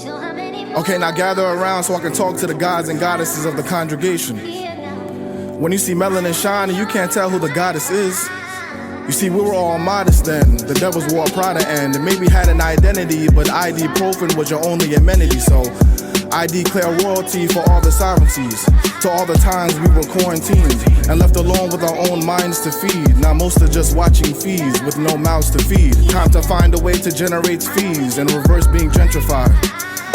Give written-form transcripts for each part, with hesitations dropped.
Okay, now gather around so I can talk to the gods and goddesses of the congregation. When you see melanin shining, you can't tell who the goddess is. You see, we were all modest then. The devils wore Prada and maybe had an identity, but ID profane was your only amenity. So I declare royalty for all the sovereignties, to all the times we were quarantined and left alone with our own minds to feed. Now most are just watching fees with no mouths to feed. Time to find a way to generate fees and reverse being gentrified.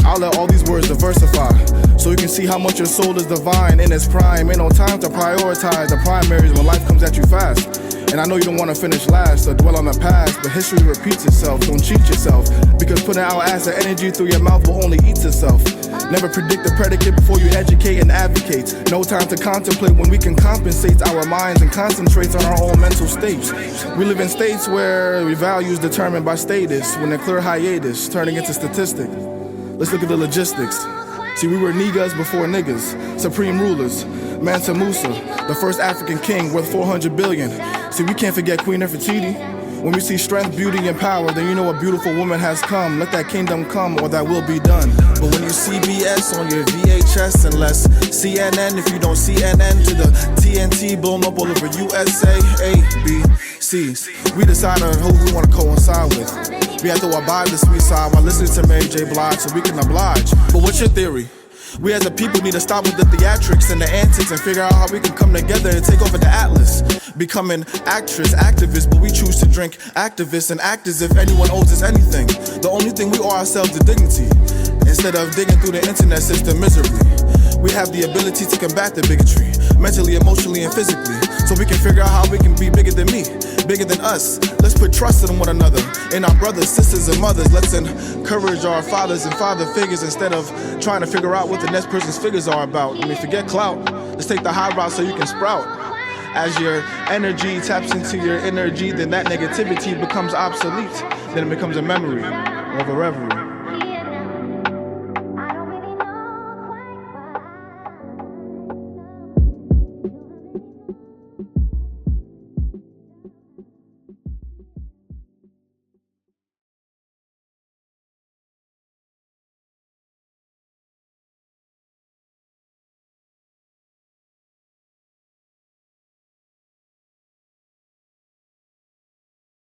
I'll let all these words diversify, so you can see how much your soul is divine in its prime. Ain't no time to prioritize the primaries when life comes at you fast. And I know you don't want to finish last or dwell on the past, but history repeats itself. Don't cheat yourself, because putting out acid energy through your mouth will only eat itself. Never predict the predicate before you educate and advocate. No time to contemplate when we can compensate our minds and concentrate on our own mental states. We live in states where values determined by status, when they clear hiatus, turning into statistic. Let's look at the logistics. See, we were niggas before niggas, supreme rulers. Mansa Musa, the first African king worth 400 billion. See, we can't forget Queen Nefertiti. When we see strength, beauty, and power, then you know a beautiful woman has come. Let that kingdom come, or that will be done. But when you CBS on your VHS, and less CNN if you don't CNN, to the TNT blown up all over USA, A, B, C. We decide on who we want to coincide with. We have to abide the sweet side while listening to Mary J. Blige so we can oblige. But what's your theory? We as a people need to stop with the theatrics and the antics and figure out how we can come together and take over the atlas. Becoming actress, activist, but we choose to drink activists and act as if anyone owes us anything. The only thing we owe ourselves is dignity, instead of digging through the internet system miserably. We have the ability to combat the bigotry, mentally, emotionally, and physically, so we can figure out how we can be bigger than me, bigger than us. Let's put trust in one another, in our brothers, sisters, and mothers. Let's encourage our fathers and father figures instead of trying to figure out what the next person's figures are about. I mean, forget clout. Let's take the high route so you can sprout. As your energy taps into your energy, then that negativity becomes obsolete. Then it becomes a memory of a reverie.